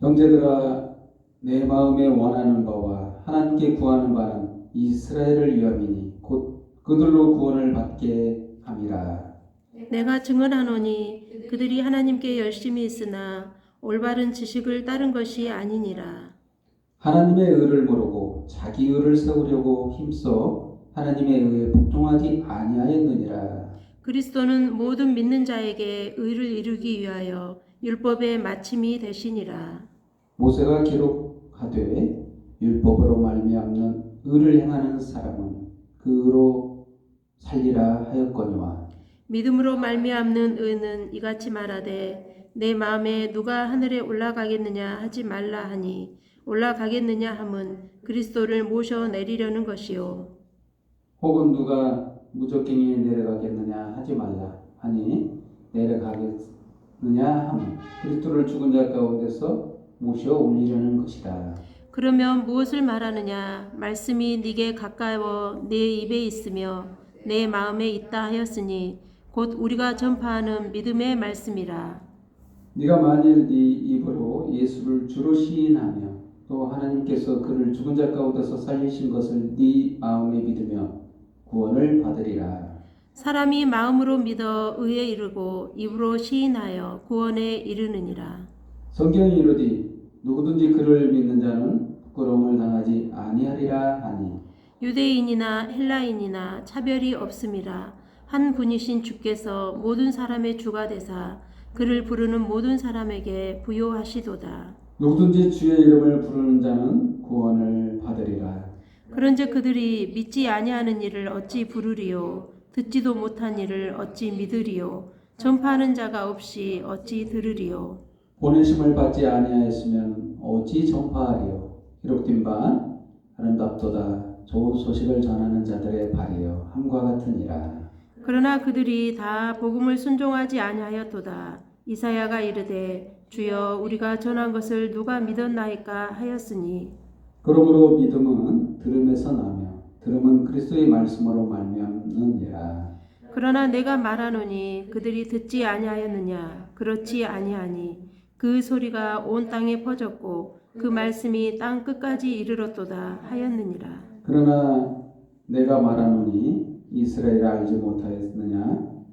형제들아, 내 마음에 원하는 바와 하나님께 구하는 바는 이스라엘을 위함이니 곧 그들로 구원을 받게 함이라. 내가 증언하노니 그들이 하나님께 열심히 있으나 올바른 지식을 따른 것이 아니니라. 하나님의 의를 모르고 자기 의를 세우려고 힘써 하나님의 의에 복종하지 아니하였느니라. 그리스도는 모든 믿는 자에게 의를 이루기 위하여 율법의 마침이 되시니라. 모세가 기록하되 율법으로 말미암는 의를 행하는 사람은 그 의로 살리라 하였거니와 믿음으로 말미암는 의는 이같이 말하되 내 마음에 누가 하늘에 올라가겠느냐 하지 말라 하니 올라가겠느냐 함은 그리스도를 모셔 내리려는 것이요. 혹은 누가 무적갱이에 내려가겠느냐 하지 말라 하니 내려가겠느냐 함은 그리스도를 죽은 자 가운데서 모셔 올리려는 것이다. 그러면 무엇을 말하느냐? 말씀이 네게 가까워 네 입에 있으며 내 마음에 있다 하였으니 곧 우리가 전파하는 믿음의 말씀이라. 네가 만일 네 입으로 예수를 주로 시인하며 또 하나님께서 그를 죽은 자 가운데서 살리신 것을 네 마음에 믿으며 구원을 받으리라. 사람이 마음으로 믿어 의에 이르고 입으로 시인하여 구원에 이르느니라. 성경이 이르되 누구든지 그를 믿는 자는 부끄러움을 당하지 아니하리라 하니 유대인이나 헬라인이나 차별이 없음이라. 한 분이신 주께서 모든 사람의 주가 되사 그를 부르는 모든 사람에게 부요하시도다. 누구든지 주의 이름을 부르는 자는 구원을 받으리라. 그런즉 그들이 믿지 아니하는 일을 어찌 부르리요? 듣지도 못한 일을 어찌 믿으리요? 전파하는 자가 없이 어찌 들으리요? 보내심을 받지 아니하였으면 어찌 전파하리요? 기록된 바 아름답도다 좋은 소식을 전하는 자들의 발이요 함과 같으니라. 그러나 그들이 다 복음을 순종하지 아니하였도다. 이사야가 이르되 주여 우리가 전한 것을 누가 믿었나이까 하였으니 그러므로 믿음은 들음에서 나며 들음은 그리스도의 말씀으로 말미암느니라. 그러나 내가 말하노니 그들이 듣지 아니하였느냐? 그렇지 아니하니 그 소리가 온 땅에 퍼졌고 그 말씀이 땅 끝까지 이르렀도다 하였느니라. 그러나 내가 말하노니 이스라엘을 알지 못하였느냐?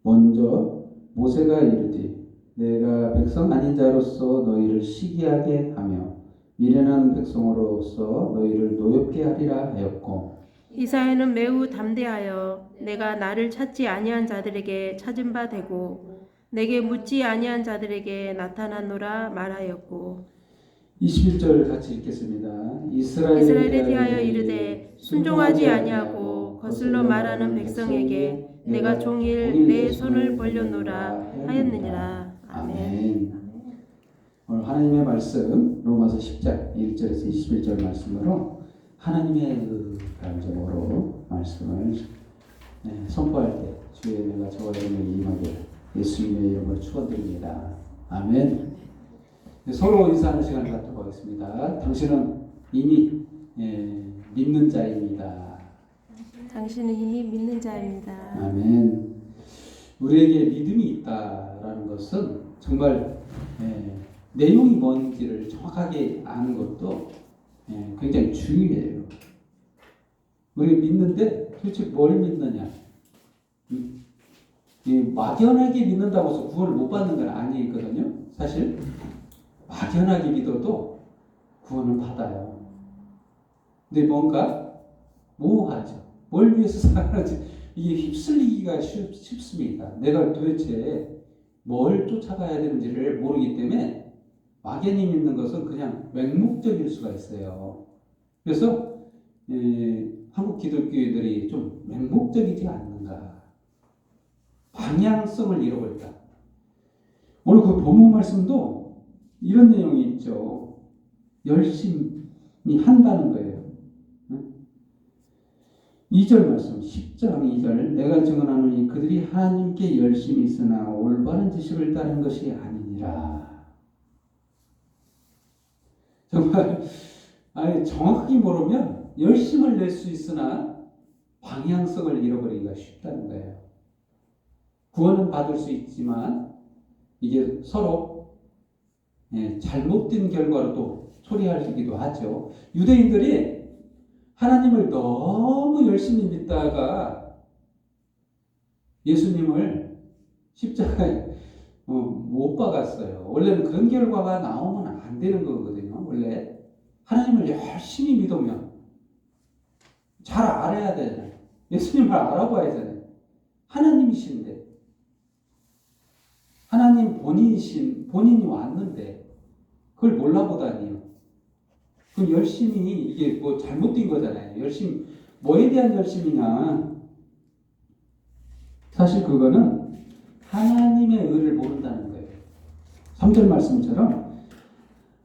먼저 모세가 이르되 내가 백성 아닌 자로서 너희를 시기하게 하며 미련한 백성으로서 너희를 노엽게 하리라 하였고 이사야는 매우 담대하여 내가 나를 찾지 아니한 자들에게 찾은 바 되고 내게 묻지 아니한 자들에게 나타났노라 말하였고 21절 같이 읽겠습니다. 이스라엘에 대하여 이르되 순종하지 아니하고 거슬러 말하는 백성에게 내가 종일 내 손을 벌렸노라 하였느니라. 아멘. 오늘 하나님의 말씀 로마서 10장 1절에서 21절 말씀으로 하나님의 라는 제목으로 말씀을 선포할 때 주의 은혜가 저와 여러분에게 임하기를 예수님의 이름으로 축원드립니다. 아멘. 서로 인사하는 시간을 갖도록 하겠습니다. 당신은 이미 믿는 자입니다. 당신은 이미 믿는 자입니다. 아멘. 우리에게 믿음이 있다라는 것은 정말 내용이 뭔지를 정확하게 아는 것도 굉장히 중요해요. 우리가 믿는데 도대체 뭘 믿느냐? 막연하게 믿는다고 해서 구원을 못 받는 건 아니거든요. 사실 막연하게 믿어도 구원을 받아요. 근데 뭔가 모호하죠. 뭘 위해서 살아가는지 이게 휩쓸리기가 쉽습니다. 내가 도대체 뭘 쫓아가야 되는지를 모르기 때문에 막연히 믿는 것은 그냥 맹목적일 수가 있어요. 그래서 한국 기독교인들이 좀 맹목적이지 않는가, 방향성을 잃어버렸다. 오늘 그 본문 말씀도 이런 내용이 있죠. 열심히 한다는 거예요. 2절 말씀 10장 2절 내가 증언하노니 그들이 하나님께 열심히 있으나 올바른 지식을 따른 것이 아니니라. 정말 정확하게 모르면 열심을 낼 수 있으나 방향성을 잃어버리기가 쉽다는 거예요. 구원은 받을 수 있지만 이게 서로 잘못된 결과로 또 초래하기도 하죠. 유대인들이 하나님을 너무 열심히 믿다가 예수님을 십자가에 못 박았어요. 원래는 그런 결과가 나오면 안 되는 거거든요. 원래 하나님을 열심히 믿으면 잘 알아야 되잖아요. 예수님을 알아봐야 되잖아요. 하나님이신데, 하나님 본인이 왔는데 그걸 몰라보다니요. 그 열심히 이게 뭐 잘못된 거잖아요. 열심 뭐에 대한 열심이냐? 사실 그거는 하나님의 의를 모른다는 거예요. 3절 말씀처럼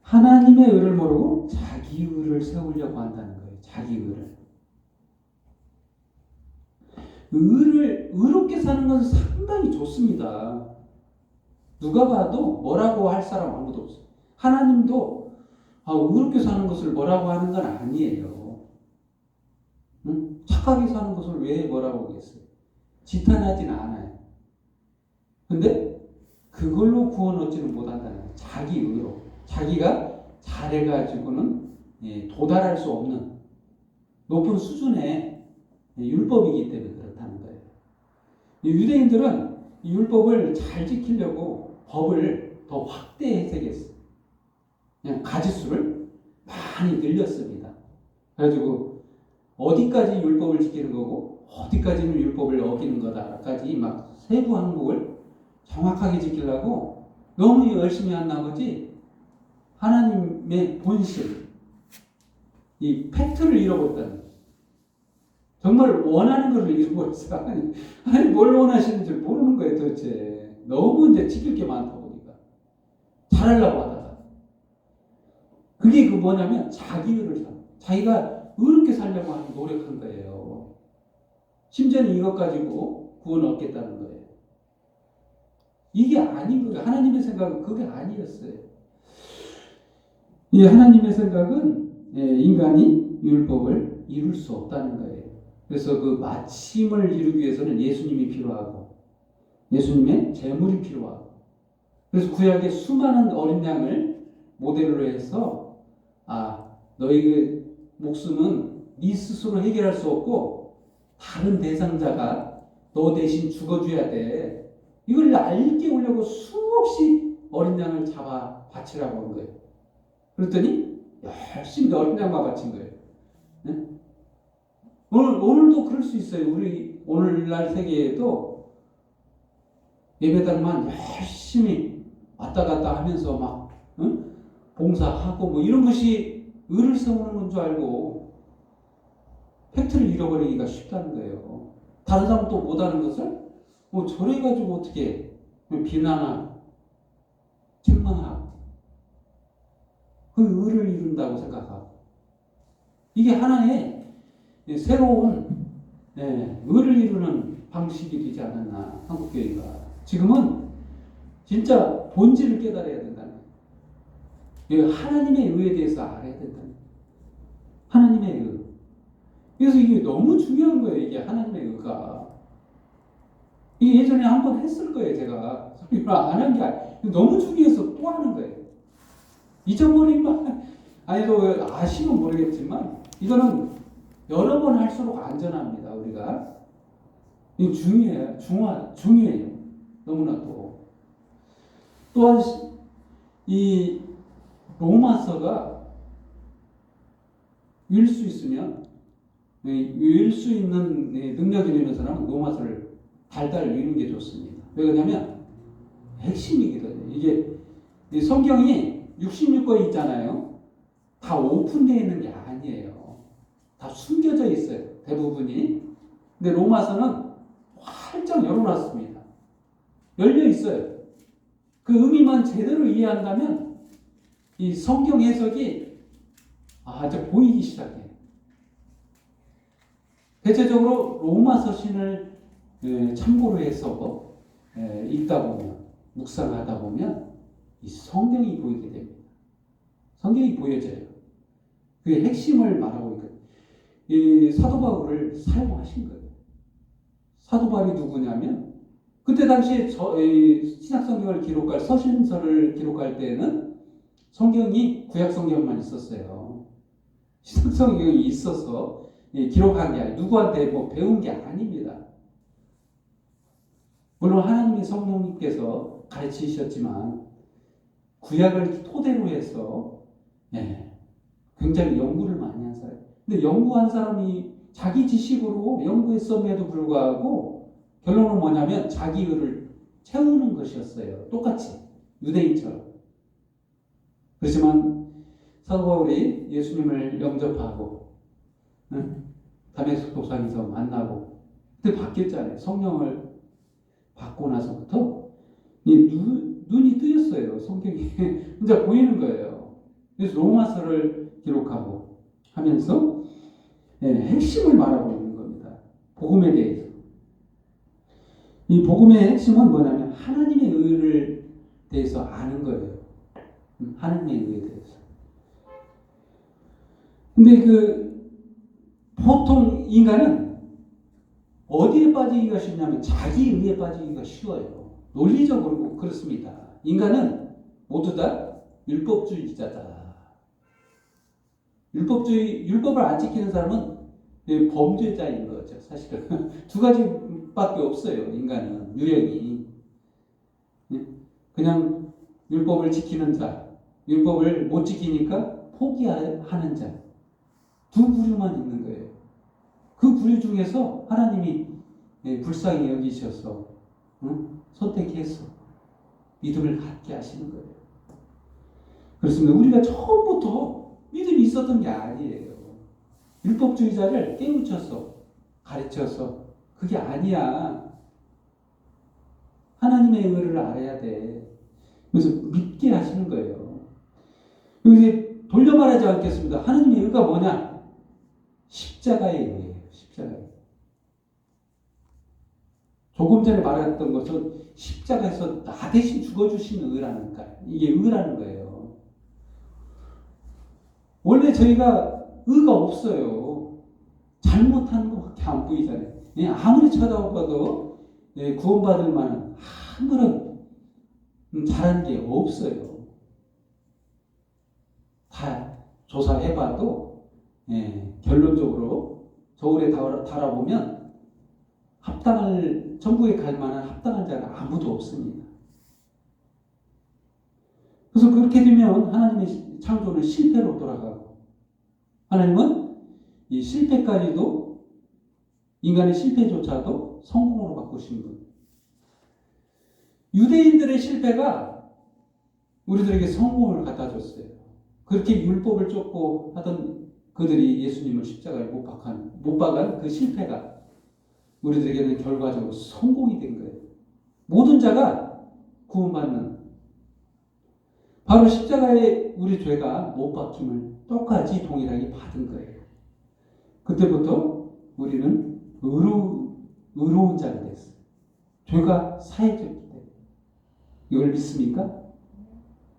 하나님의 의를 모르고 자기 의를 세우려고 한다는 거예요. 자기 의를. 의롭게 사는 것은 상당히 좋습니다. 누가 봐도 뭐라고 할 사람 아무도 없어요. 하나님도 의롭게 사는 것을 뭐라고 하는 건 아니에요. 응? 착하게 사는 것을 왜 뭐라고 하겠어요? 지탄하지는 않아요. 근데 그걸로 구원 얻지는 못한다는 거예요. 자기 의로. 자기가 잘해가지고는 도달할 수 없는 높은 수준의 율법이기 때문에 그렇다는 거예요. 유대인들은 이 율법을 잘 지키려고 법을 더 확대 해석했어요. 그냥 가지수를 많이 늘렸습니다. 그래가지고 어디까지 율법을 지키는 거고 어디까지는 율법을 어기는 거다까지 막 세부 항목을 정확하게 지키려고 너무 열심히 한 나머지 하나님의 본실, 이 팩트를 잃어버렸다는 거예요. 정말 원하는 것을 잃어버렸어요. 하나님 뭘 원하시는지 모르는 거예요, 도대체. 너무 이제 지킬 게 많다 보니까. 잘하려고 하다가. 그게 뭐냐면 자기 의를 사. 자기가 의롭게 살려고 하는 노력한 거예요. 심지어는 이것 가지고 구원 얻겠다는 거예요. 이게 아닌 거예요. 하나님의 생각은 그게 아니었어요. 이 하나님의 생각은 인간이 율법을 이룰 수 없다는 거예요. 그래서 그 마침을 이루기 위해서는 예수님이 필요하고 예수님의 제물이 필요하고 그래서 구약의 수많은 어린 양을 모델로 해서 너희의 목숨은 네 스스로 해결할 수 없고 다른 대상자가 너 대신 죽어줘야 돼. 이걸 알게 오려고 수없이 어린 양을 잡아 바치라고 한 거예요. 그랬더니 열심히 어린 양만 바친 거예요. 네? 오늘도 그럴 수 있어요. 우리 오늘날 세계에도 예배당만 열심히 왔다 갔다 하면서 막 봉사하고 뭐 이런 것이 의를 세우는 건 줄 알고 팩트를 잃어버리기가 쉽다는 거예요. 다른 사람도 못하는 것을 저래가지고 어떻게 비난하고 책망하고 그 의를 이룬다고 생각하고 이게 하나의 새로운 의를 이루는 방식이 되지 않았나 한국교회가. 지금은 진짜 본질을 깨달아야 된다는 거예요. 하나님의 의에 대해서 알아야 된다는 거예요. 하나님의 의. 그래서 이게 너무 중요한 거예요. 이게 하나님의 의가. 이게 예전에 한번 했을 거예요. 제가 설교를 안 한 게 아니에요. 너무 중요해서 또 하는 거예요. 잊어버리면 아니도 아시면 모르겠지만 이거는 여러 번 할수록 안전합니다. 우리가 이 중요해요. 중요해요. 너무나도. 또한 이 로마서가 읽을 수 있으면 읽을 수 있는 능력이 되는 사람은 로마서를 달달 읽는 게 좋습니다. 왜 그러냐면 핵심이거든요. 이게 성경이 66권 있잖아요. 다 오픈되어 있는 게 아니에요. 다 숨겨져 있어요. 대부분이. 근데 로마서는 활짝 열어놨습니다. 열려 있어요. 그 의미만 제대로 이해한다면 이 성경 해석이 이제 보이기 시작해요. 대체적으로 로마서 신을 참고로 해서 읽다 보면 묵상하다 보면 이 성경이 보이게 됩니다. 성경이 보여져요. 그게 핵심을 말하고 있거든요. 이 사도 바울을 사용하신 거예요. 사도 바울이 누구냐면 그때 당시에 신약 성경을 기록할 서신서를 기록할 때는 성경이 구약 성경만 있었어요. 신약 성경이 있어서 기록한 게 아니에요. 누구한테 뭐 배운 게 아닙니다. 물론 하나님의 성령님께서 가르치셨지만 구약을 토대로 해서 굉장히 연구를 많이 한 사람. 근데 연구한 사람이 자기 지식으로 연구했음에도 불구하고 결론은 뭐냐면 자기 의를 채우는 것이었어요. 똑같이 유대인처럼. 그렇지만 사도 바울이 예수님을 영접하고 다메섹 도상에서 만나고 그때 바뀌었잖아요. 성령을 받고 나서부터 눈이 뜨였어요. 성경이 진짜 보이는 거예요. 그래서 로마서를 기록하고 하면서 핵심을 말하고 있는 겁니다. 복음에 대해서. 이 복음의 핵심은 뭐냐면 하나님의 의를 대해서 아는 거예요. 하나님의 의에 대해서. 근데 보통 인간은 어디에 빠지기가 쉽냐면 자기 의에 빠지기가 쉬워요. 논리적으로 그렇습니다. 인간은 모두 다 율법주의자다. 율법을 안 지키는 사람은 범죄자인 거죠. 사실은 두 가지밖에 없어요. 인간은 유형이 그냥 율법을 지키는 자, 율법을 못 지키니까 포기하는 자, 두 부류만 있는 거예요. 그 부류 중에서 하나님이 불쌍히 여기셔서 선택해서 믿음을 갖게 하시는 거예요. 그렇습니다. 우리가 처음부터 믿음이 있었던 게 아니에요. 율법주의자를 깨우쳐서 가르쳐서 그게 아니야. 하나님의 의를 알아야 돼. 그래서 믿게 하시는 거예요. 이제 돌려 말하지 않겠습니다. 하나님의 의가 뭐냐? 십자가의 의예요. 십자가의. 조금 전에 말했던 것은 십자가에서 나 대신 죽어주신 의라는 거예요. 이게 의라는 거예요. 원래 저희가 의가 없어요. 잘못한 것밖에 안 보이잖아요. 아무리 쳐다봐도 구원받을 만한 아무런 잘한 게 없어요. 다 조사해봐도 결론적으로 저울에 달아보면 천국에 갈 만한 합당한 자가 아무도 없습니다. 그래서 그렇게 되면 하나님의 창조는 실패로 돌아가고 하나님은 이 실패까지도 인간의 실패조차도 성공으로 바꾸신 분. 유대인들의 실패가 우리들에게 성공을 갖다 줬어요. 그렇게 율법을 쫓고 하던 그들이 예수님을 십자가에 못 박은 그 실패가 우리들에게는 결과적으로 성공이 된 거예요. 모든 자가 구원받는 바로 십자가에 우리 죄가 못 박힘을 똑같이 동일하게 받은 거예요. 그때부터 우리는 의로운 자가 됐어요. 죄가 사해졌기 때문에. 이걸 믿습니까?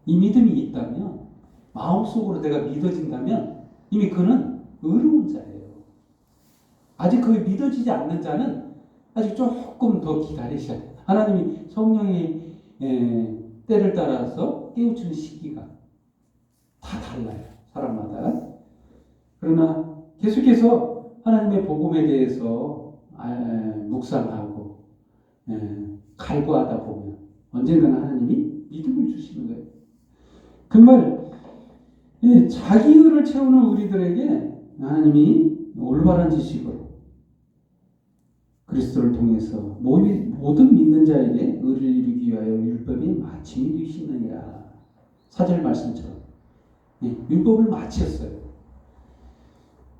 이 믿음이 있다면, 마음속으로 내가 믿어진다면 이미 그는 의로운 자예요. 아직 그게 믿어지지 않는 자는 아직 조금 더 기다리셔야 돼요. 하나님이 성령의 때를 따라서 깨우치는 시기가 다 달라요. 사람마다. 그러나 계속해서 하나님의 복음에 대해서 묵상하고 갈구하다 보면 언젠가는 하나님이 믿음을 주시는 거예요. 정말 자기 의를 채우는 우리들에게 하나님이 올바른 지식으로 그리스도를 통해서 모든 믿는 자에게 의를 이루기 위하여 율법이 마침이 되시느니라. 4절 말씀처럼 율법을 마쳤어요.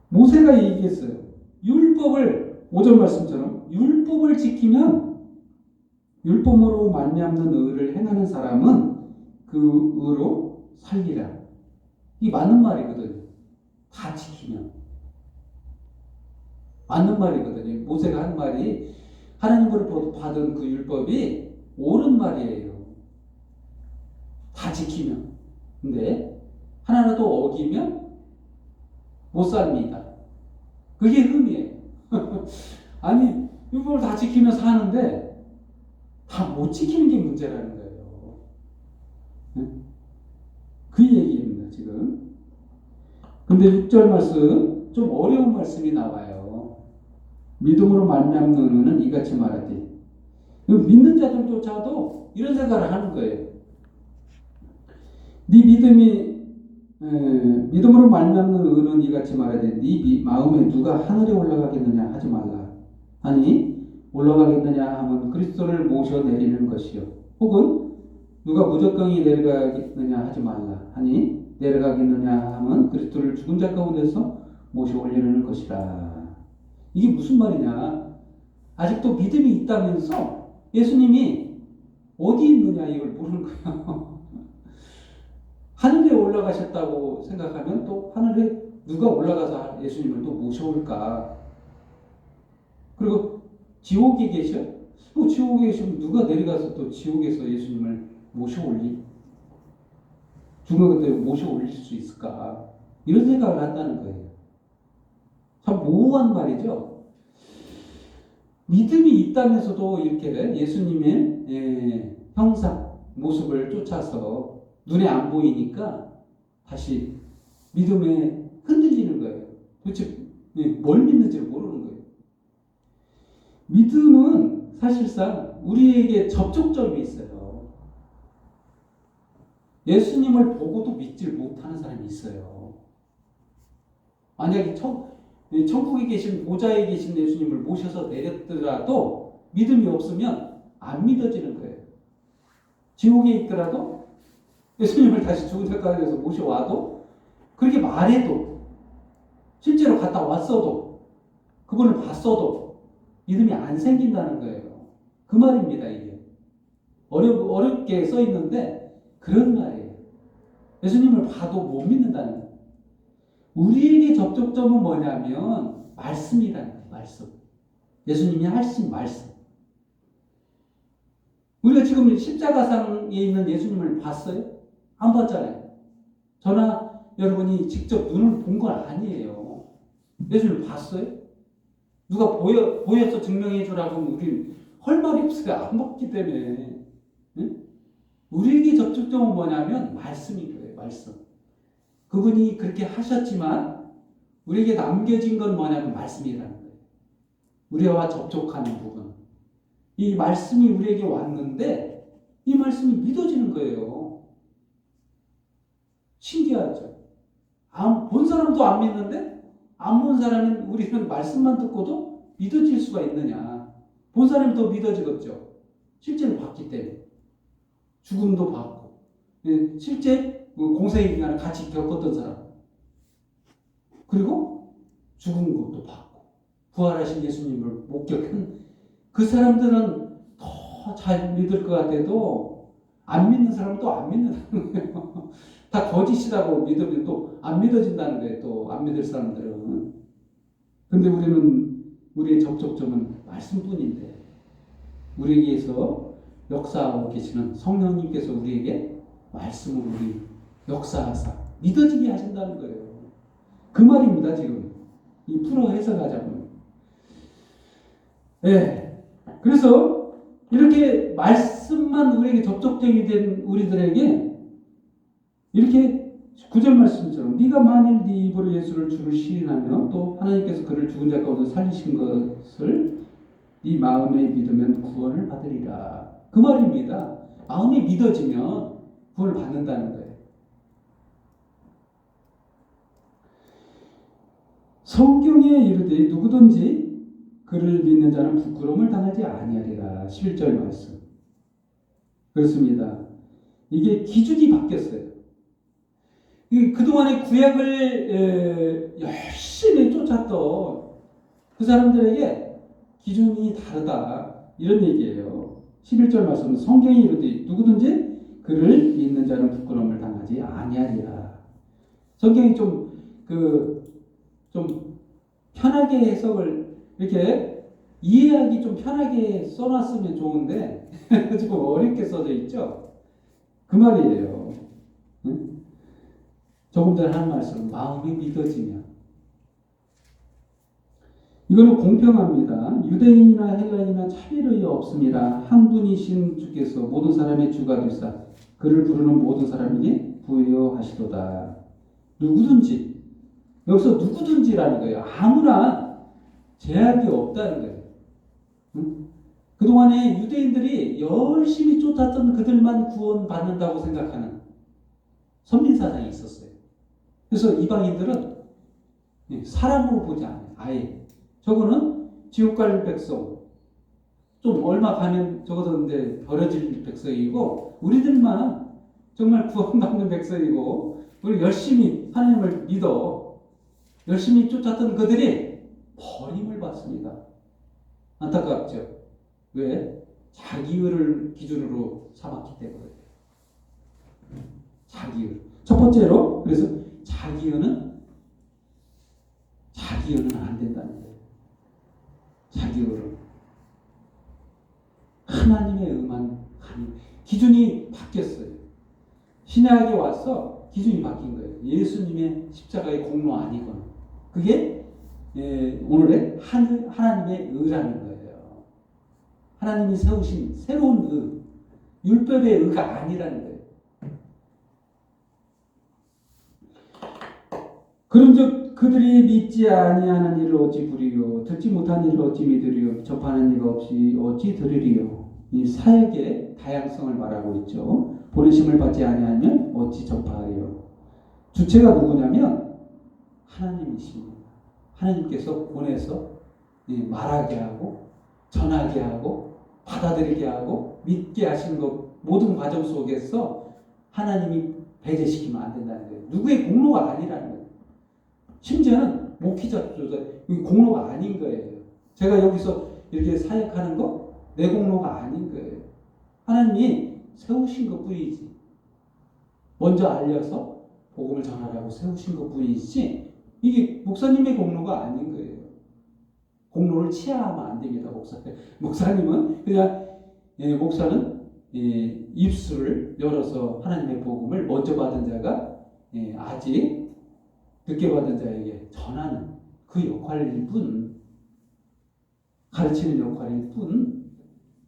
모세가 얘기했어요. 율법을 5절 말씀처럼 율법을 지키면 율법으로 말미암는 의를 행하는 사람은 그 의로 살리라. 이 맞는 말이거든요. 다 지키면 맞는 말이거든요. 모세가 한 말이 하나님으로부터 받은 그 율법이 옳은 말이에요. 다 지키면. 근데 하나라도 어기면 못 삽니다. 그게 흠이에요. 아니 율법을 다 지키면 사는데 다 못 지키는 게 문제라는 거예요. 그 얘기 지금. 근데 6절 말씀 좀 어려운 말씀이 나와요. 믿음으로 말미암는 은은 이같이 말하되. 믿는 자들조차도 이런 생각을 하는 거예요. 네 믿음으로 말미암는 은은 이같이 말하되 네 마음에 누가 하늘에 올라가겠느냐 하지 말라. 아니 올라가겠느냐 하면 그리스도를 모셔 내리는 것이요. 혹은 누가 무조건이 내려가겠느냐 하지 말라. 아니 내려가겠느냐 하면 그리스도를 죽은 자 가운데서 모셔 올리는 것이라. 이게 무슨 말이냐? 아직도 믿음이 있다면서 예수님이 어디 있느냐 이걸 모르는 거예요. 하늘에 올라가셨다고 생각하면 또 하늘에 누가 올라가서 예수님을 또 모셔올까? 그리고 지옥에 계셔? 또 지옥에 계시면 누가 내려가서 또 지옥에서 예수님을 모셔올리? 죽은 그때 모셔올릴 수 있을까? 이런 생각을 한다는 거예요. 참 모호한 말이죠. 믿음이 있다면서도 이렇게 예수님의 형상, 모습을 쫓아서 눈에 안 보이니까 다시 믿음에 흔들리는 거예요. 도대체 뭘 믿는지를 모르는 거예요. 믿음은 사실상 우리에게 접촉점이 있어요. 예수님을 보고도 믿질 못하는 사람이 있어요. 만약에 천국에 계신 보좌에 계신 예수님을 모셔서 내렸더라도 믿음이 없으면 안 믿어지는 거예요. 지옥에 있더라도 예수님을 다시 죽은 자 가운데서 모셔와도 그렇게 말해도 실제로 갔다 왔어도 그분을 봤어도 믿음이 안 생긴다는 거예요. 그 말입니다. 이게 어렵게 써 있는데 그런 말이에요. 예수님을 봐도 못 믿는다는 거예요. 우리에게 접촉점은 뭐냐면 말씀이라는 거예요. 말씀. 예수님이 하신 말씀. 우리가 지금 십자가상에 있는 예수님을 봤어요? 안 봤잖아요. 저나 여러분이 직접 눈을 본 건 아니에요. 예수님을 봤어요? 누가 보여서 증명해 주라고 하면 우리 할 말이 없어요. 안 봤기 때문에. 응? 우리에게 접촉점은 뭐냐면 말씀인 거예요. 말씀. 그분이 그렇게 하셨지만 우리에게 남겨진 건 뭐냐면 말씀이라는 거예요. 우리와 접촉하는 부분. 이 말씀이 우리에게 왔는데 이 말씀이 믿어지는 거예요. 신기하죠. 본 사람도 안 믿는데 안 본 사람은 우리는 말씀만 듣고도 믿어질 수가 있느냐. 본 사람이 더 믿어지겠죠. 실제로 봤기 때문에. 죽음도 봤고 실제 공생애기간을 같이 겪었던 사람 그리고 죽은 것도 봤고 부활하신 예수님을 목격한 그 사람들은 더 잘 믿을 것 같아도 안 믿는 사람은 또 안 믿는다는 거예요. 다 거짓이라고 믿으면 또 안 믿어진다는 거예요. 또 안 믿을 사람들은. 근데 우리의 접촉점은 말씀뿐인데 우리에게서 역사하고 계시는 성령님께서 우리에게 말씀으로 우리 역사하사 믿어지게 하신다는 거예요. 그 말입니다. 지금 이 풀어 해석하자면. 네. 그래서 이렇게 말씀만 우리에게 접촉점이 된 우리들에게 이렇게 9절 말씀처럼 네가 만일 네 입으로 예수를 주를 시인하며 또 하나님께서 그를 죽은 자 가운데 살리신 것을 네 마음에 믿으면 구원을 받으리라. 그 말입니다. 마음에 믿어지면 구원을 받는다는 거예요. 성경에 이르되 누구든지 그를 믿는 자는 부끄러움을 당하지 아니하리라. 11절 말씀. 그렇습니다. 이게 기준이 바뀌었어요. 그동안에 구약을 열심히 쫓았던 그 사람들에게 기준이 다르다. 이런 얘기예요. 11절 말씀은 성경이 이르되 누구든지 그를 믿는 자는 부끄러움을 당하지 아니하리라. 성경이 좀 편하게 해석을 이렇게 이해하기 좀 편하게 써놨으면 좋은데 조금 어렵게 써져 있죠. 그 말이에요. 응? 조금 전에 한 말씀, 마음이 믿어지면. 이거는 공평합니다. 유대인이나 헬라인이나 차별이 없습니다. 한 분이신 주께서 모든 사람의 주가 되사 그를 부르는 모든 사람에게 부여하시도다. 누구든지. 여기서 누구든지라는 거예요. 아무나 제약이 없다는 거예요. 응? 그동안에 유대인들이 열심히 쫓았던 그들만 구원받는다고 생각하는 선민사상이 있었어요. 그래서 이방인들은 사람으로 보지 않아요. 아예. 저거는 지옥 갈 백성, 좀 얼마 가면 적어도 이제 버려질 백성이고, 우리들만 정말 구원받는 백성이고, 우리 열심히 하나님을 믿어 열심히 쫓았던 그들이 버림을 받습니다. 안타깝죠. 왜? 자기의를 기준으로 삼았기 때문에. 자기의. 첫 번째로, 그래서 자기의는 안 된다는 거예요. 자기의로. 하나님의 의만 가는. 기준이 바뀌었어요. 신약에 와서 기준이 바뀐 거예요. 예수님의 십자가의 공로 아니거나. 그게 오늘의 하나님의 의라는 거예요. 하나님이 세우신 새로운 의, 율법의 의가 아니라는 거예요. 그런즉 그들이 믿지 아니하는 일을 어찌 부리요, 듣지 못한 일을 어찌 믿으리요, 접하는 이가 없이 어찌 들으리요. 이 사역의 다양성을 말하고 있죠. 보내심을 받지 아니하면 어찌 접하리요. 주체가 누구냐면 하나님이십니다. 하나님께서 보내서 말하게 하고 전하게 하고 받아들이게 하고 믿게 하시는 것, 모든 과정 속에서 하나님이 배제시키면 안 된다는 거예요. 누구의 공로가 아니라는 거예요. 심지어는 목회자조차 공로가 아닌 거예요. 제가 여기서 이렇게 사역하는 거 내 공로가 아닌 거예요. 하나님이 세우신 것 뿐이지. 먼저 알려서 복음을 전하라고 세우신 것 뿐이지, 이게 목사님의 공로가 아닌 거예요. 공로를 취하하면 안 됩니다. 목사님은 그냥 목사는 입술을 열어서 하나님의 복음을 먼저 받은 자가 아직 늦게 받은 자에게 전하는 그 역할일 뿐, 가르치는 역할일 뿐,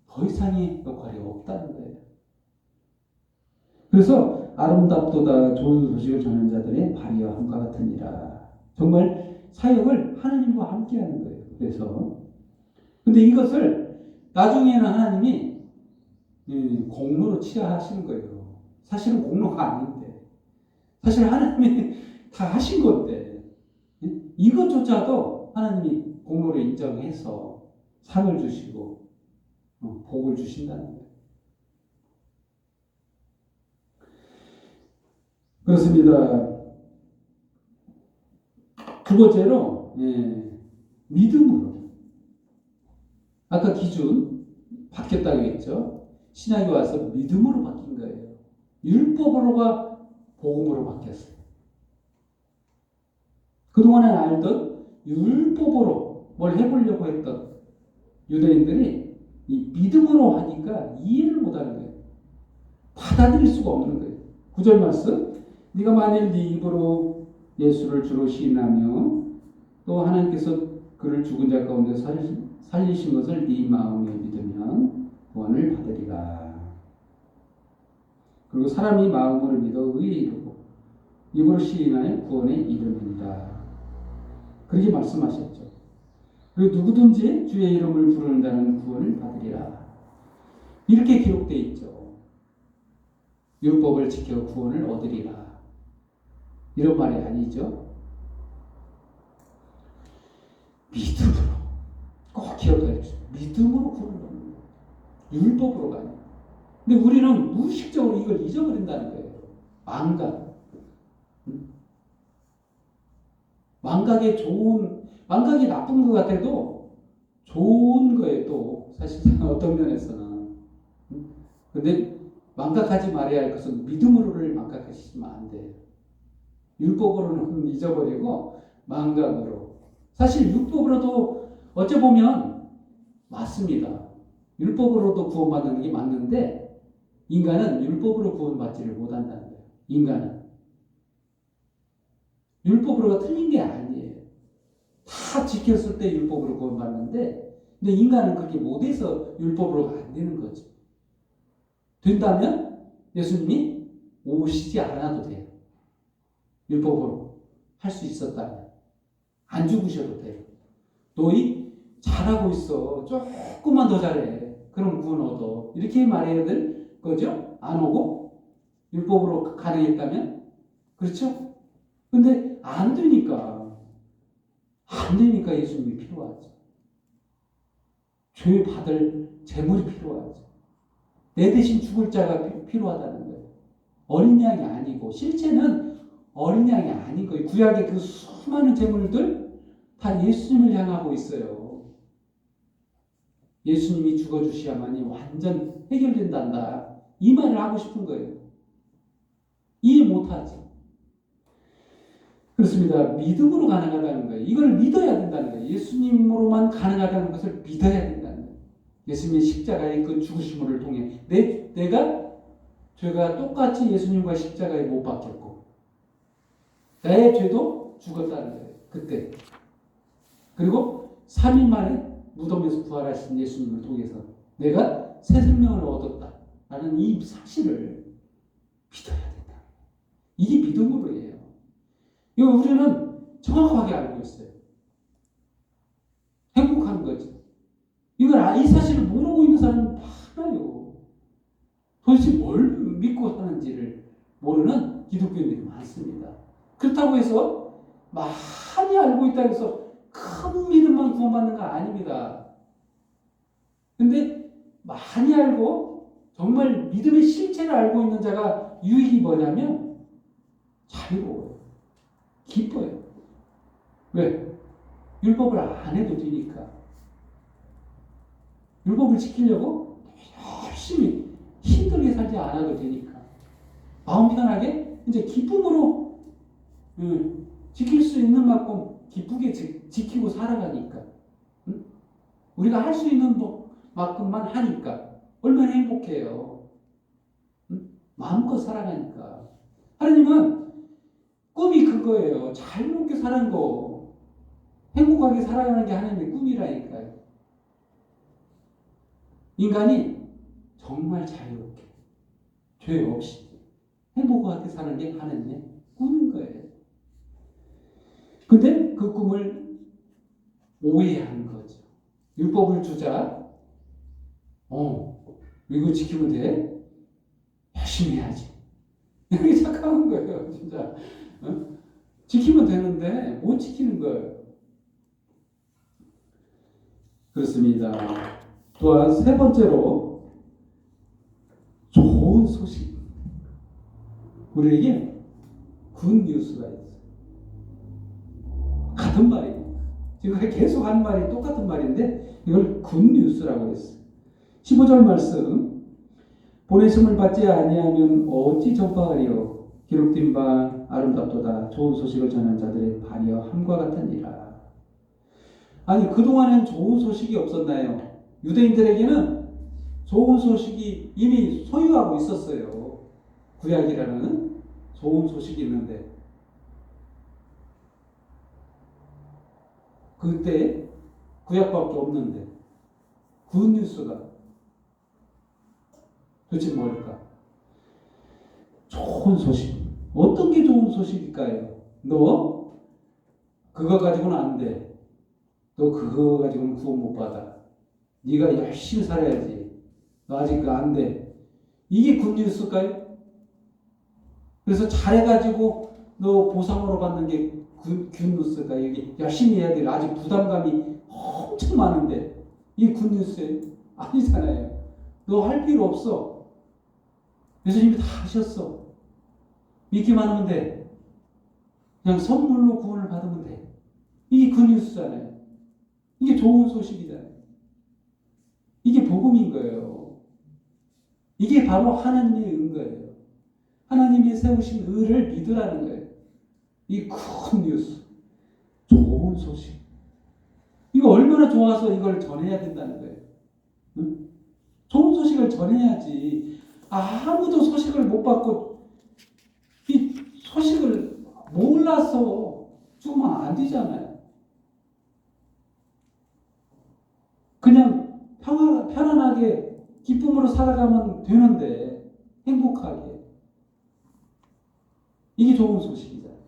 더 이상의 역할이 없다는 거예요. 그래서 아름답도다 좋은 소식을 전하는 자들의 발이와 함과 같으니라. 정말 사역을 하나님과 함께 하는 거예요. 그래서 근데 이것을 나중에는 하나님이 공로로 취하하시는 거예요. 사실은 공로가 아닌데, 사실 하나님이 다 하신 건데, 이것조차도 하나님이 공로를 인정해서 상을 주시고 복을 주신다는 거예요. 그렇습니다. 두 번째로 믿음으로. 아까 기준 바뀌었다고 했죠. 신약이 와서 믿음으로 바뀐 거예요. 율법으로가 복음으로 바뀌었어요. 그동안에 알던 율법으로 뭘 해보려고 했던 유대인들이 이 믿음으로 하니까 이해를 못하는 거예요. 받아들일 수가 없는 거예요. 9절 말씀, 네가 만일 네 입으로 예수를 주로 시인하며 또 하나님께서 그를 죽은 자 가운데 살리신 것을 네 마음에 믿으면 구원을 받으리라. 그리고 사람이 마음으로 믿어 의에 이르고 입으로 시인하여 구원에 이르느니라. 그렇게 말씀하셨죠. 그리고 누구든지 주의 이름을 부르는 자는 구원을 받으리라. 이렇게 기록되어 있죠. 율법을 지켜 구원을 얻으리라. 이런 말이 아니죠. 믿음으로. 꼭 기억해 주세요. 믿음으로 구원을 얻는 거예요. 율법으로가 아니에요. 근데 우리는 무의식적으로 이걸 잊어버린다는 거예요. 망각. 망각이 나쁜 것 같아도 좋은 거예요, 또. 사실상 어떤 면에서는. 근데 망각하지 말아야 할 것은 믿음으로를 망각하시면 안 돼요. 율법으로는 잊어버리고 망각으로. 사실 율법으로도 어찌 보면 맞습니다. 율법으로도 구원받는 게 맞는데 인간은 율법으로 구원받지를 못한다는 거예요. 인간은. 율법으로가 틀린 게 아니에요. 다 지켰을 때 율법으로 구원받는데, 근데 인간은 그렇게 못해서 율법으로가 안 되는 거죠. 된다면 예수님이 오시지 않아도 돼요. 율법으로 할 수 있었다면 안 죽으셔도 돼요. 너희 잘하고 있어. 조금만 더 잘해. 그럼 구원 얻어. 이렇게 말해야 될 거죠? 안 오고 율법으로 가능했다면? 그렇죠? 근데 안 되니까 예수님이 필요하죠. 죄 받을 제물이 필요하죠. 내 대신 죽을 자가 필요하다는 거예요. 어린 양이 아니고 실제는 어린 양이 아닌 거예요. 구약의 그 수많은 제물들 다 예수님을 향하고 있어요. 예수님이 죽어주셔야만이 완전 해결된단다. 이 말을 하고 싶은 거예요. 이해 못하지. 그렇습니다. 믿음으로 가능하다는 거예요. 이걸 믿어야 된다는 거예요. 예수님으로만 가능하다는 것을 믿어야 된다는 거예요. 예수님의 십자가의 그 죽으심을 통해 내가 죄가 똑같이 예수님과 십자가에 못 박혔고 나의 죄도 죽었다는 거예요. 그때. 그리고 3일 만에 무덤에서 부활하신 예수님을 통해서 내가 새 생명을 얻었다라는 이 사실을 믿어야 된다. 이게 믿음으로 해요. 이거 우리는 정확하게 알고 있어요. 행복한 거지. 이 사실을 모르고 있는 사람은 많아요. 도대체 뭘 믿고 사는지를 모르는 기독교인들이 많습니다. 그렇다고 해서 많이 알고 있다고 해서 큰 믿음만 구원받는 거 아닙니다. 근데 많이 알고 정말 믿음의 실체를 알고 있는 자가 유익이 뭐냐면 자유로워요. 기뻐요. 왜? 율법을 안 해도 되니까. 율법을 지키려고 열심히 힘들게 살지 않아도 되니까. 마음 편하게 이제 기쁨으로 지킬 수 있는 만큼 기쁘게 지키고 살아가니까. 우리가 할 수 있는 만큼만 하니까 얼마나 행복해요. 마음껏 살아가니까. 하나님은 꿈이 그거예요. 자유롭게 사는 거. 행복하게 살아가는 게 하나님의 꿈이라니까요. 인간이 정말 자유롭게 죄 없이 행복하게 사는 게 하나님의 꿈인 거예요. 근데 그 꿈을 오해한 거죠. 율법을 주자. 이거 지키면 돼? 열심히 해야지. 이렇게 착각한 거예요, 진짜. 지키면 되는데 못 지키는 거예요. 그렇습니다. 또한 세 번째로 좋은 소식. 우리에게 굿뉴스가 있어요. 같은 말입니다. 지금 계속 한 말이 똑같은 말인데 이걸 굿뉴스라고 했어요. 15절 말씀. 보내심을 받지 아니하면 어찌 전파하리요. 기록된 바 아름답도다. 좋은 소식을 전하는 자들의 발이여 함과 같으니라. 아니 그동안엔 좋은 소식이 없었나요? 유대인들에게는 좋은 소식이 이미 소유하고 있었어요. 구약이라는 좋은 소식이 있는데 그때 구약밖에 없는데 굿뉴스가 도대체 뭘까? 좋은 소식. 어떤 게 좋은 소식일까요? 너 그거 가지고는 안 돼. 너 그거 가지고는 구원 못 받아. 네가 열심히 살아야지. 너 아직 안 돼. 이게 굿뉴스일까요? 그래서 잘해가지고 너 보상으로 받는 게 굿뉴스일까? 이게 열심히 해야 돼. 아직 부담감이 엄청 많은데 이게 굿뉴스예요? 아니잖아요. 너 할 필요 없어. 예수님이 다 하셨어. 믿기만 하면 돼. 그냥 선물로 구원을 받으면 돼. 이게 굿뉴스잖아요. 이게 좋은 소식이잖아요. 이게 복음인 거예요. 이게 바로 하나님의 은 거예요. 하나님이 세우신 의를 믿으라는 거예요. 이 굿뉴스. 좋은 소식. 이거 얼마나 좋아서 이걸 전해야 된다는 거예요. 응? 좋은 소식을 전해야지. 아무도 소식을 못 받고 이 소식을 몰라서 죽으면 안 되잖아요. 그냥 편안하게 기쁨으로 살아가면 되는데 행복하게. 이게 좋은 소식이잖아요.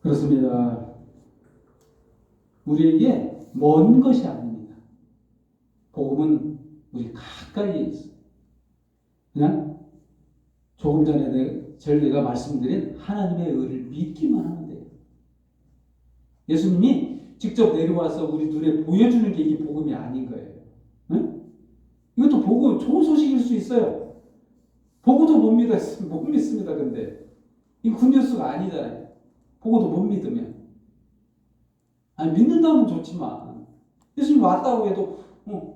그렇습니다. 우리에게 먼 것이 아닙니다. 복음은 우리 가까이에 있어요. 그냥 조금 전에 내가 말씀드린 하나님의 의를 믿기만 하면 돼요. 예수님이 직접 내려와서 우리 눈에 보여주는 게 이게 복음이 아닌 거예요. 응? 이것도 복음, 좋은 소식일 수 있어요. 보고도 못 믿습니다. 근데 이거 굿뉴스가 아니잖아요. 보고도 못 믿으면. 아니, 믿는다면 좋지만 예수님 왔다고 해도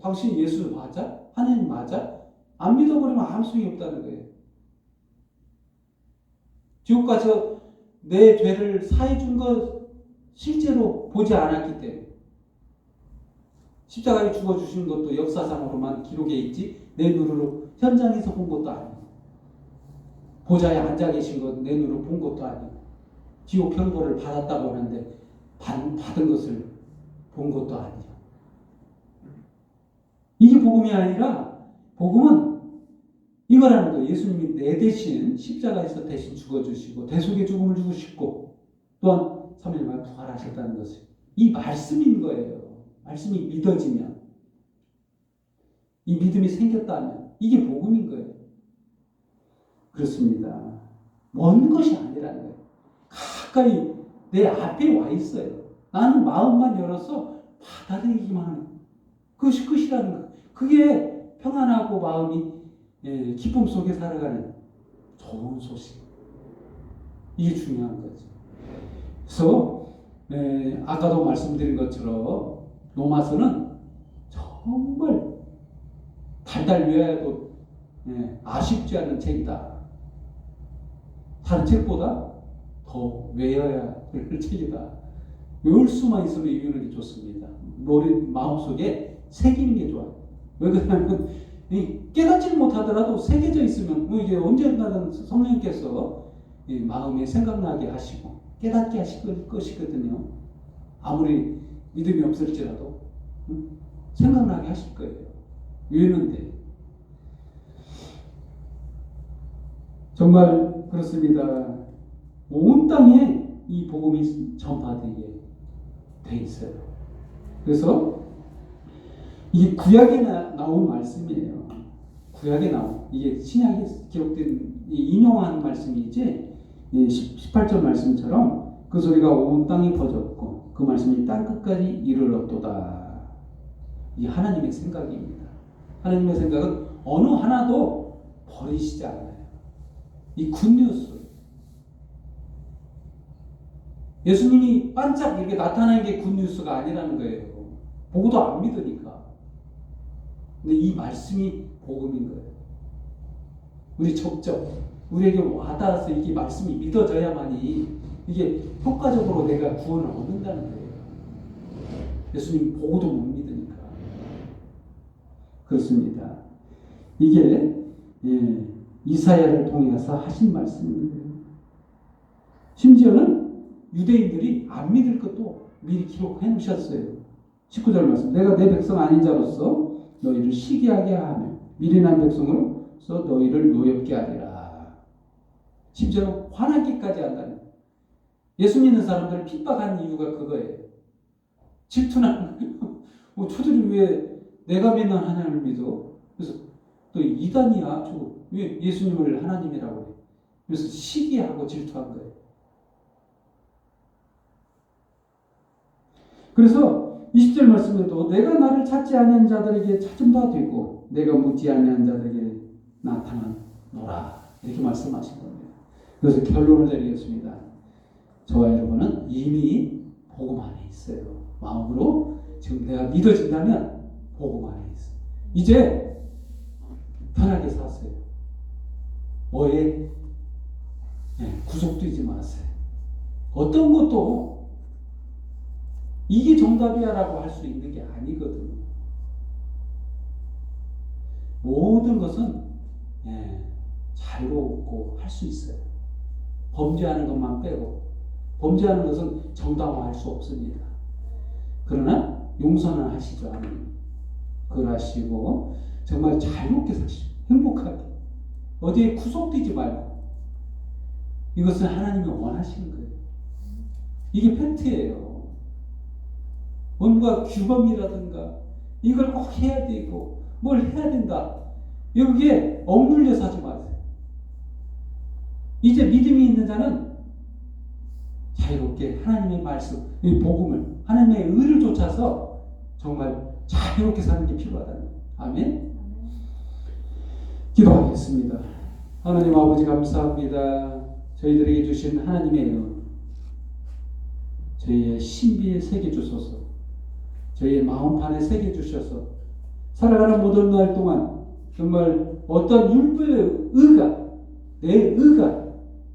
당신 예수 맞아? 하나님 맞아? 안 믿어버리면 아무 소용이 없다는 거예요. 지옥 가서 내 죄를 사해준 거 실제로 보지 않았기 때문에 십자가에 죽어주신 것도 역사상으로만 기록에 있지 내 눈으로 현장에서 본 것도 아니고 보좌에 앉아 계신 것 내 눈으로 본 것도 아니고 지옥 편고를 받았다고 하는데 받은 것을 본 것도 아니죠. 이게 복음이 아니라 복음은 이거라는 거예요. 예수님이 내 대신 십자가에서 대신 죽어주시고 대속의 죽음을 죽으시고 또한 3일 만에 부활하셨다는 것을 이 말씀인 거예요. 말씀이 믿어지면 이 믿음이 생겼다면 이게 복음인 거예요. 그렇습니다. 먼 것이 아니라는 거예요. 가까이 내 앞에 와 있어요. 나는 마음만 열어서 받아들이기만 하는 그것이 끝이라는 거예요. 그게 평안하고 마음이 기쁨 속에 살아가는 좋은 소식. 이게 중요한 거죠. 그래서 아까도 말씀드린 것처럼 로마서는 정말 달달 외워도 아쉽지 않은 책이다. 다른 책보다 더 외워야 할 책이다. 외울 수만 있으면 외우는 게 좋습니다. 머리 마음속에 새기는 게 좋아요. 왜 그러냐면 깨닫지를 못하더라도 새겨져 있으면 이게 언젠가는 성령님께서 마음에 생각나게 하시고 깨닫게 하실 것이거든요. 아무리 믿음이 없을지라도 생각나게 하실 거예요. 외우는데 정말 그렇습니다. 온 땅에 이 복음이 전파되게 돼 있어요. 그래서 이게 구약에 나온 말씀이에요. 구약에 나온 이게 신약에 기록된 인용한 말씀이지 18절 말씀처럼 그 소리가 온 땅에 퍼졌고 그 말씀이 땅 끝까지 이르렀도다. 이 하나님의 생각입니다. 하나님의 생각은 어느 하나도 버리시지 않아요. 이 굿뉴스. 예수님이 반짝 이렇게 나타나는 게 굿뉴스가 아니라는 거예요. 보고도 안 믿으니까. 근데 이 말씀이 복음인 거예요. 우리 적적, 우리에게 와닿아서 이게 말씀이 믿어져야만이 이게 효과적으로 내가 구원을 얻는다는 거예요. 예수님 보고도 못 믿으니까. 그렇습니다. 이게 이사야를 통해서 하신 말씀입니다. 심지어는 유대인들이 안 믿을 것도 미리 기록해 놓으셨어요. 19절 말씀. 내가 내 백성 아닌 자로서 너희를 시기하게 하며 미련한 백성으로서 너희를 노엽게 하리라. 심지어 화나기까지 한다는. 예수 믿는 사람들을 핍박하는 이유가 그거예요. 질투나는 거예요. 저들이 왜 내가 믿는 하나님을 믿어? 그래서 또 이단이야. 왜 예수님을 하나님이라고 해? 그래서 시기하고 질투한 거예요. 그래서 20절 말씀에도 내가 나를 찾지 아니한 자들에게 찾은 바 되고 내가 묻지 아니한 자들에게 나타나노라. 이렇게 말씀하신 겁니다. 그래서 결론을 내리겠습니다. 저와 여러분은 이미 복음 안에 있어요. 마음으로 지금 내가 믿어진다면 복음 안에 있어요. 이제 편하게 사세요. 뭐에 구속되지 마세요. 어떤 것도 이게 정답이야라고 할 수 있는 게 아니거든요. 모든 것은 자유롭고 할 수 있어요. 범죄하는 것만 빼고 범죄하는 것은 정당화할 수 없습니다. 그러나 용서는 하시죠. 하나님. 그걸 하시고 정말 자유롭게 사시죠. 행복하게. 어디에 구속되지 말고 이것은 하나님이 원하시는 거예요. 이게 팩트예요. 뭔가 규범이라든가 이걸 꼭 해야 되고 뭘 해야 된다. 여기에 억눌려서 하지 마세요. 이제 믿음이 있는 자는 자유롭게 하나님의 말씀, 이 복음을, 하나님의 의를 쫓아서 정말 자유롭게 사는 게 필요하다는 거예요. 아멘? 기도하겠습니다. 하나님 아버지 감사합니다. 저희들에게 주신 하나님의 은, 저희의 신비에 새겨주소서. 저희의 마음판에 새겨주셔서 살아가는 모든 날 동안 정말 어떤 율법의 의가, 내 의가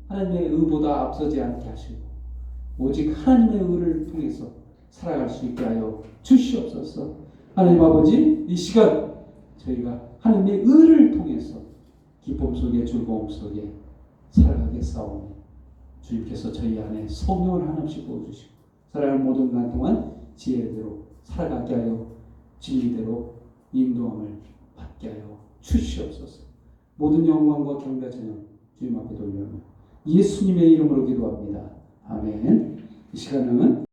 하나님의 의보다 앞서지 않게 하시고 오직 하나님의 의를 통해서 살아갈 수 있게 하여 주시옵소서. 하나님 아버지, 이 시간 저희가 하나님의 의를 통해서 기쁨 속에 즐거움 속에 살아가게 싸우니 주님께서 저희 안에 성령을 하나씩 부어주시고 살아가는 모든 날 동안 지혜대로 살아가게 하여 진리대로 인도함을 받게 하여 주시옵소서. 모든 영광과 경배 전용 주님 앞에 돌려며 예수님의 이름으로 기도합니다. 아멘. 이 시간은